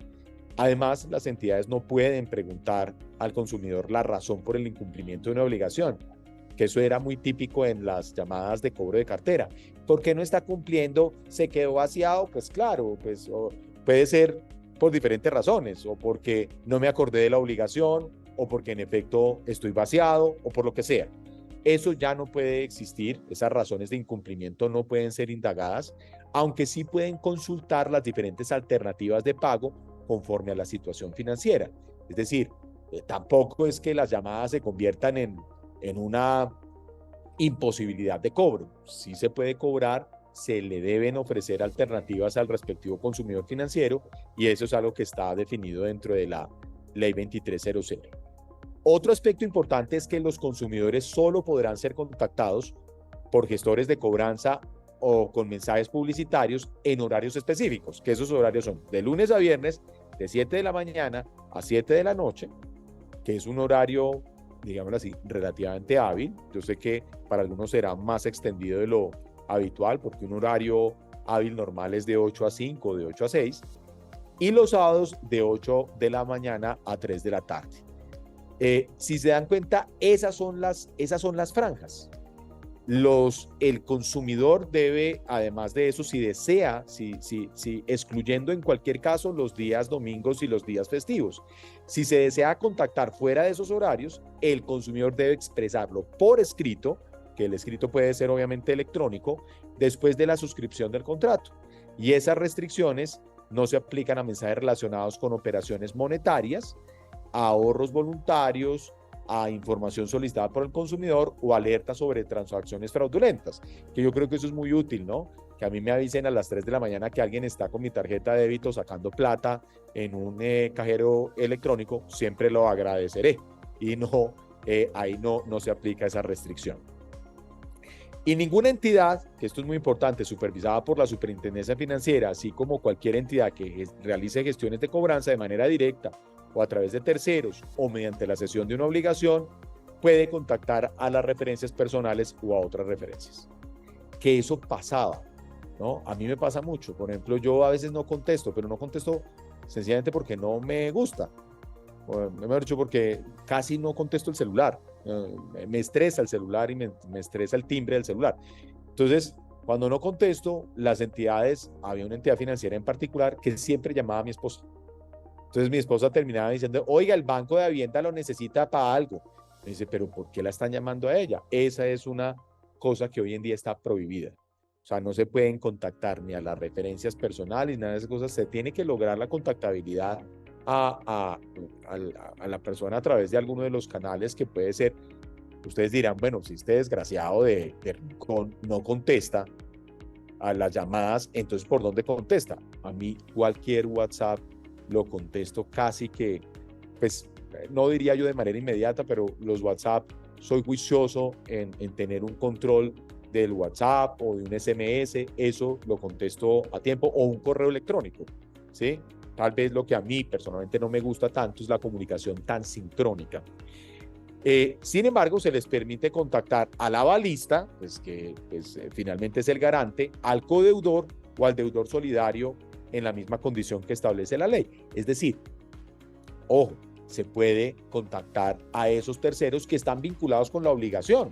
Además, las entidades no pueden preguntar al consumidor la razón por el incumplimiento de una obligación, que eso era muy típico en las llamadas de cobro de cartera. ¿Por qué no está cumpliendo? ¿Se quedó vaciado? Pues claro, pues puede ser por diferentes razones, o porque no me acordé de la obligación, o porque en efecto estoy vaciado, o por lo que sea. Eso ya no puede existir, esas razones de incumplimiento no pueden ser indagadas, aunque sí pueden consultar las diferentes alternativas de pago conforme a la situación financiera. Es decir, tampoco es que las llamadas se conviertan en una imposibilidad de cobro. Sí se puede cobrar se le deben ofrecer alternativas al respectivo consumidor financiero, y eso es algo que está definido dentro de la Ley 2300. Otro aspecto importante es que los consumidores solo podrán ser contactados por gestores de cobranza o con mensajes publicitarios en horarios específicos, que esos horarios son de lunes a viernes, de 7 de la mañana a 7 de la noche, que es un horario, digámoslo así, relativamente hábil. Yo sé que para algunos será más extendido de lo habitual, porque un horario hábil normal es de 8 a 5, de 8 a 6, y los sábados de 8 de la mañana a 3 de la tarde. Si se dan cuenta, esas son las franjas. El consumidor debe, además de eso, si desea, excluyendo en cualquier caso los días domingos y los días festivos, si se desea contactar fuera de esos horarios, el consumidor debe expresarlo por escrito, que el escrito puede ser obviamente electrónico, después de la suscripción del contrato. Y esas restricciones no se aplican a mensajes relacionados con operaciones monetarias, a ahorros voluntarios, a información solicitada por el consumidor o alertas sobre transacciones fraudulentas, que yo creo que eso es muy útil, ¿no? Que a mí me avisen a las 3 de la mañana que alguien está con mi tarjeta de débito sacando plata en un cajero electrónico, siempre lo agradeceré, y no, ahí no se aplica esa restricción. Y ninguna entidad, que esto es muy importante, supervisada por la Superintendencia Financiera, así como cualquier entidad que realice gestiones de cobranza de manera directa o a través de terceros o mediante la cesión de una obligación, puede contactar a las referencias personales o a otras referencias. Que eso pasaba, ¿no? A mí me pasa mucho. Por ejemplo, yo a veces no contesto, pero no contesto sencillamente porque no me gusta. Mejor dicho, porque casi no contesto el celular. Me estresa el celular y me estresa el timbre del celular. Entonces, cuando no contesto, las entidades, había una entidad financiera en particular que siempre llamaba a mi esposa. Entonces mi esposa terminaba diciendo, oiga, el Banco de Hacienda lo necesita para algo. Me dice, pero ¿por qué la están llamando a ella? Esa es una cosa que hoy en día está prohibida. O sea, no se pueden contactar ni a las referencias personales, ni nada de esas cosas. Se tiene que lograr la contactabilidad a la persona a través de alguno de los canales, que puede ser, ustedes dirán, bueno, si este desgraciado de Rincón no contesta a las llamadas, entonces ¿por dónde contesta? A mí cualquier WhatsApp lo contesto casi que, pues, no diría yo de manera inmediata, pero los WhatsApp, soy juicioso en tener un control del WhatsApp o de un SMS, eso lo contesto a tiempo, o un correo electrónico, ¿sí? Tal vez lo que a mí personalmente no me gusta tanto es la comunicación tan sincrónica. Sin embargo, se les permite contactar al avalista, pues, que finalmente es el garante, al codeudor o al deudor solidario en la misma condición que establece la ley. Es decir, ojo, se puede contactar a esos terceros que están vinculados con la obligación.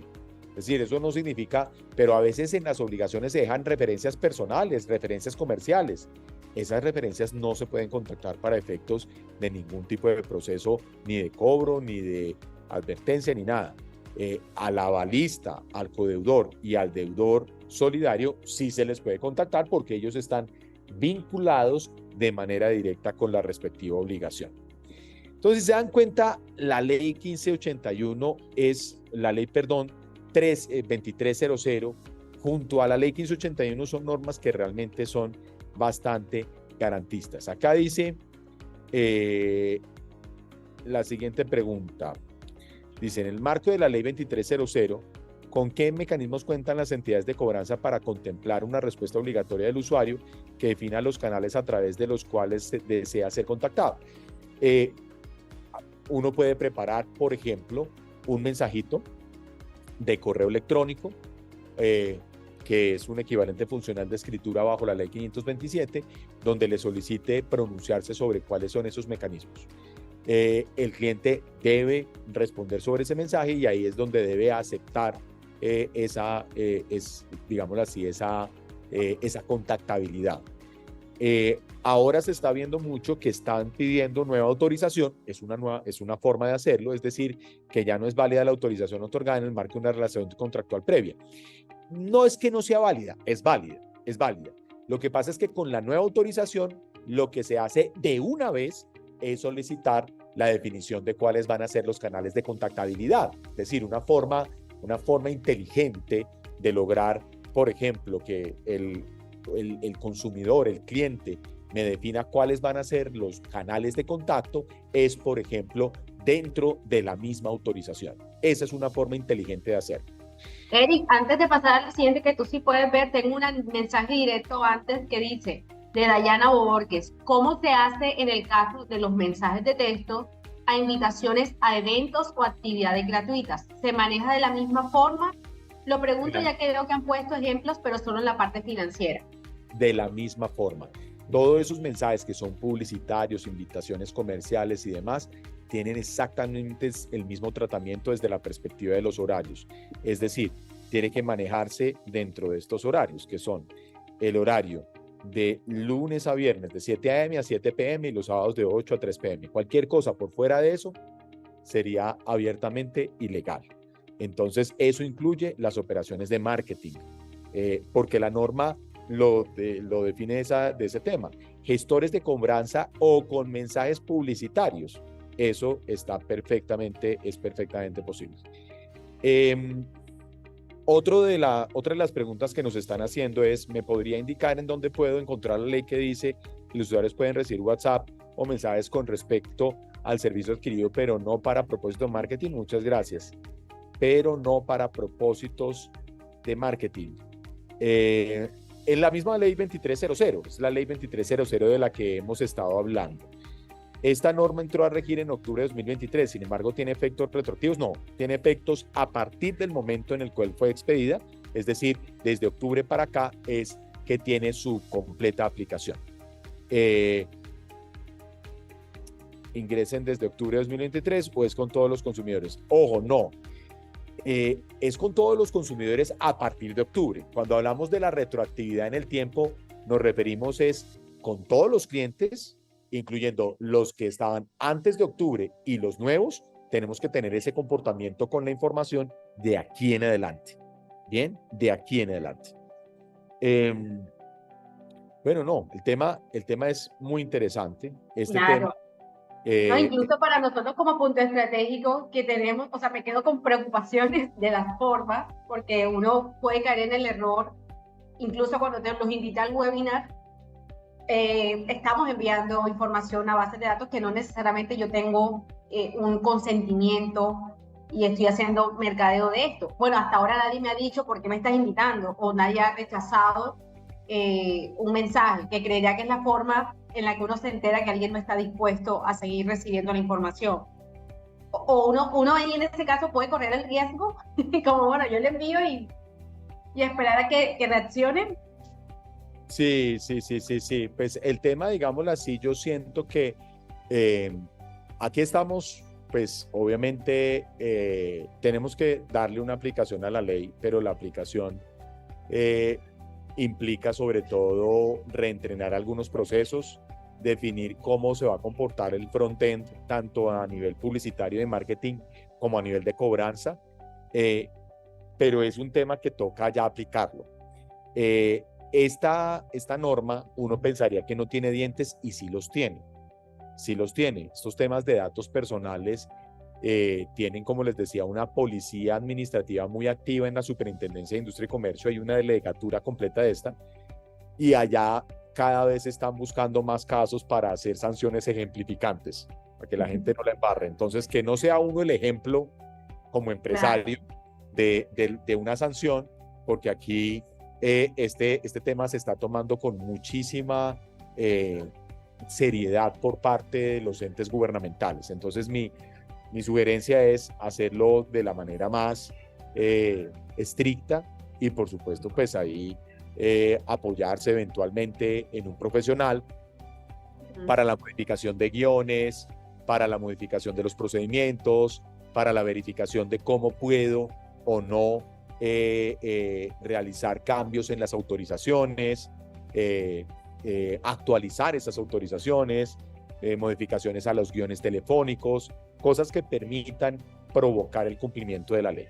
Es decir, eso no significa, pero a veces en las obligaciones se dejan referencias personales, referencias comerciales. Esas referencias no se pueden contactar para efectos de ningún tipo de proceso, ni de cobro, ni de advertencia, ni nada. Al avalista, al codeudor y al deudor solidario sí se les puede contactar, porque ellos están vinculados de manera directa con la respectiva obligación. Entonces, si se dan cuenta, la ley 1581 es la ley, 2300, junto a la ley 1581 son normas que realmente son bastante garantistas. Acá dice la siguiente pregunta. Dice, en el marco de la ley 2300, ¿con qué mecanismos cuentan las entidades de cobranza para contemplar una respuesta obligatoria del usuario que defina los canales a través de los cuales desea ser contactado? Uno puede preparar, por ejemplo, un mensajito de correo electrónico, que es un equivalente funcional de escritura bajo la ley 527, donde le solicite pronunciarse sobre cuáles son esos mecanismos. El cliente debe responder sobre ese mensaje, y ahí es donde debe aceptar esa contactabilidad. Ahora se está viendo mucho que están pidiendo nueva autorización. Es una forma de hacerlo, es decir, que ya no es válida la autorización otorgada en el marco de una relación contractual previa. No es que no sea válida, es válida. Lo que pasa es que con la nueva autorización, lo que se hace de una vez es solicitar la definición de cuáles van a ser los canales de contactabilidad, es decir, una forma inteligente de lograr por ejemplo, que el consumidor, el cliente, me defina cuáles van a ser los canales de contacto, es, por ejemplo, dentro de la misma autorización. Esa es una forma inteligente de hacerlo. Eric, antes de pasar al siguiente, que tú sí puedes ver, tengo un mensaje directo antes que dice, de Dayana Borges, ¿cómo se hace en el caso de los mensajes de texto a invitaciones a eventos o actividades gratuitas? ¿Se maneja de la misma forma? Lo pregunto ya que veo que han puesto ejemplos, pero solo en la parte financiera. De la misma forma. Todos esos mensajes que son publicitarios, invitaciones comerciales y demás, tienen exactamente el mismo tratamiento desde la perspectiva de los horarios. Es decir, tiene que manejarse dentro de estos horarios, que son el horario de lunes a viernes de 7 a.m. a 7 p.m. y los sábados de 8 a 3 p.m. Cualquier cosa por fuera de eso sería abiertamente ilegal. Entonces, eso incluye las operaciones de marketing, porque la norma lo define de ese tema. Gestores de cobranza o con mensajes publicitarios. Eso es perfectamente posible. Otra de las preguntas que nos están haciendo es, ¿me podría indicar en dónde puedo encontrar la ley que dice que los usuarios pueden recibir WhatsApp o mensajes con respecto al servicio adquirido, pero no para propósitos de marketing? Muchas gracias. Pero no para propósitos de marketing. En la misma ley 2300, es la ley 2300 de la que hemos estado hablando. Esta norma entró a regir en octubre de 2023, sin embargo, ¿tiene efectos retroactivos? No, tiene efectos a partir del momento en el cual fue expedida, es decir, desde octubre para acá es que tiene su completa aplicación. Ingresen desde octubre de 2023 o es con todos los consumidores. Ojo, no. Es con todos los consumidores a partir de octubre. Cuando hablamos de la retroactividad en el tiempo, nos referimos es con todos los clientes, incluyendo los que estaban antes de octubre y los nuevos, tenemos que tener ese comportamiento con la información de aquí en adelante. Bien, de aquí en adelante. Bueno, no, el tema es muy interesante. Claro. No, incluso para nosotros como punto estratégico que tenemos, o sea, me quedo con preocupaciones de las formas, porque uno puede caer en el error, incluso cuando los invita al webinar, estamos enviando información a bases de datos que no necesariamente yo tengo un consentimiento y estoy haciendo mercadeo de esto. Bueno, hasta ahora nadie me ha dicho por qué me estás invitando o nadie ha rechazado un mensaje, que creería que es la forma en la que uno se entera que alguien no está dispuesto a seguir recibiendo la información. O uno ahí en ese caso puede correr el riesgo, como bueno, yo le envío y esperar a que reaccionen. Sí. Pues el tema, digámoslo así, yo siento que aquí estamos, pues obviamente tenemos que darle una aplicación a la ley, pero la aplicación implica sobre todo reentrenar algunos procesos, definir cómo se va a comportar el front-end, tanto a nivel publicitario de marketing como a nivel de cobranza, pero es un tema que toca ya aplicarlo. Esta norma, uno pensaría que no tiene dientes y sí los tiene. Estos temas de datos personales tienen, como les decía, una policía administrativa muy activa en la Superintendencia de Industria y Comercio. Hay una delegatura completa de esta y allá cada vez están buscando más casos para hacer sanciones ejemplificantes, para que la gente no la embarre. Entonces, que no sea uno el ejemplo como empresario de una sanción, porque aquí este tema se está tomando con muchísima seriedad por parte de los entes gubernamentales. Entonces, mi sugerencia es hacerlo de la manera más estricta y, por supuesto, pues ahí apoyarse eventualmente en un profesional para la modificación de guiones, para la modificación de los procedimientos, para la verificación de cómo puedo o no realizar cambios en las autorizaciones, actualizar esas autorizaciones, modificaciones a los guiones telefónicos, cosas que permitan provocar el cumplimiento de la ley.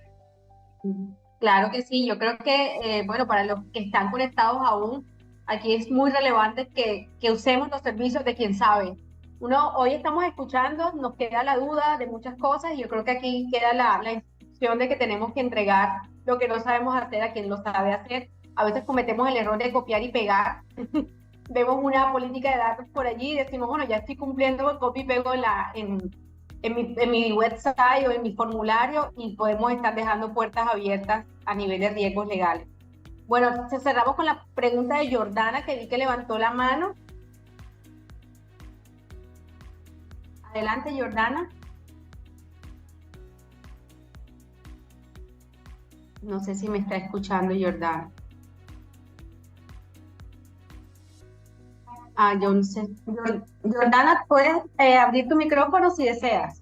Claro que sí, yo creo que, bueno, para los que están conectados aún, aquí es muy relevante que usemos los servicios de quien sabe. Hoy estamos escuchando, nos queda la duda de muchas cosas y yo creo que aquí queda la instrucción de que tenemos que entregar lo que no sabemos hacer a quien lo sabe hacer. a veces cometemos el error de copiar y pegar. Vemos una política de datos por allí y decimos, bueno, ya estoy cumpliendo con copy y pego en mi website o en mi formulario, y podemos estar dejando puertas abiertas a nivel de riesgos legales. Bueno, cerramos con la pregunta de Jordana, que vi que levantó la mano. Adelante, Jordana. No sé si me está escuchando, Jordana. Yo no sé. Jordana, puedes abrir tu micrófono si deseas.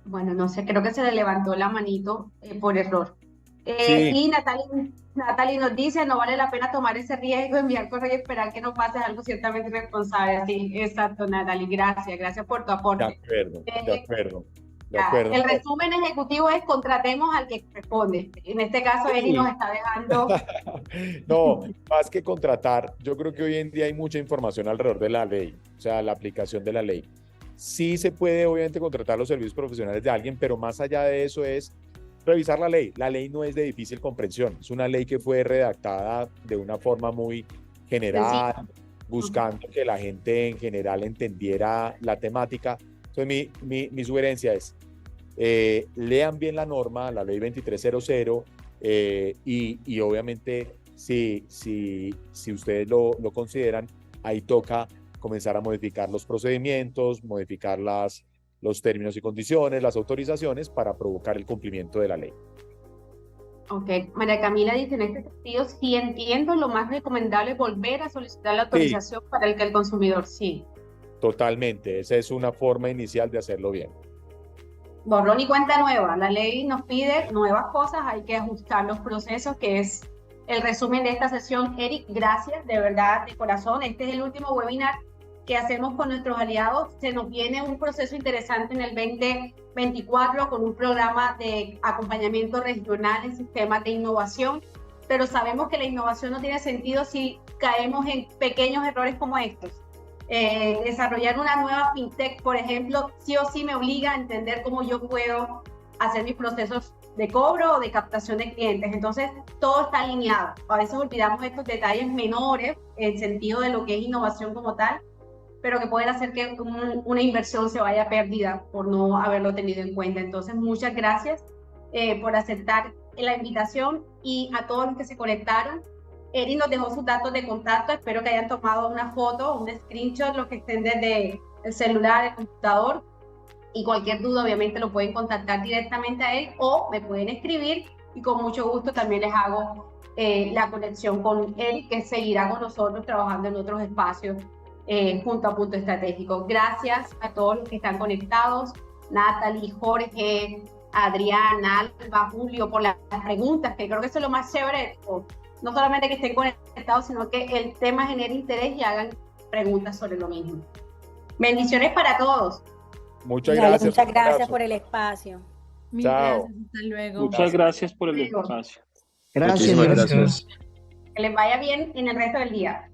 Bueno, no sé, creo que se le levantó la manito por error. Sí. Y Natalie nos dice, no vale la pena tomar ese riesgo, enviar correo y esperar que no pase algo ciertamente irresponsable. Sí, exacto, Natalie, gracias por tu aporte. De acuerdo. El resumen ejecutivo es: contratemos al que responde. En este caso, Eri nos está dejando. No, más que contratar, yo creo que hoy en día hay mucha información alrededor de la ley, o sea, la aplicación de la ley. Sí se puede, obviamente, contratar los servicios profesionales de alguien, pero más allá de eso es revisar la ley. La ley no es de difícil comprensión, es una ley que fue redactada de una forma muy general, buscando que la gente en general entendiera la temática. Entonces, mi sugerencia es, lean bien la norma, la ley 2300, y obviamente, si ustedes lo consideran, ahí toca comenzar a modificar los procedimientos, modificar los términos y condiciones, las autorizaciones para provocar el cumplimiento de la ley. Ok, María Camila dice, en este sentido, sí entiendo, lo más recomendable es volver a solicitar la autorización para el consumidor, sí. Totalmente, esa es una forma inicial de hacerlo bien. Borrón y cuenta nueva, la ley nos pide nuevas cosas, hay que ajustar los procesos, que es el resumen de esta sesión. Eric, gracias, de verdad, de corazón. Este es el último webinar que hacemos con nuestros aliados. Se nos viene un proceso interesante en el 2024 con un programa de acompañamiento regional en sistemas de innovación, pero sabemos que la innovación no tiene sentido si caemos en pequeños errores como estos. Desarrollar una nueva fintech, por ejemplo, sí o sí me obliga a entender cómo yo puedo hacer mis procesos de cobro o de captación de clientes. Entonces, todo está alineado. A veces olvidamos estos detalles menores en sentido de lo que es innovación como tal, pero que pueden hacer que una inversión se vaya perdida por no haberlo tenido en cuenta. Entonces, muchas gracias por aceptar la invitación, y a todos los que se conectaron. Eri nos dejó sus datos de contacto, espero que hayan tomado una foto, un screenshot, lo que estén desde el celular, el computador, y cualquier duda obviamente lo pueden contactar directamente a él o me pueden escribir, y con mucho gusto también les hago la conexión con Eri, que seguirá con nosotros trabajando en otros espacios junto a Punto Estratégico. Gracias a todos los que están conectados, Natalie, Jorge, Adrián, Alba, Julio, por las preguntas, que creo que eso es lo más chévere. No solamente que estén conectados, sino que el tema genere interés y hagan preguntas sobre lo mismo. Bendiciones para todos. Muchas gracias. Muchas gracias por el espacio. Mil gracias, hasta luego. Muchas gracias por el espacio. Gracias. Que les vaya bien en el resto del día.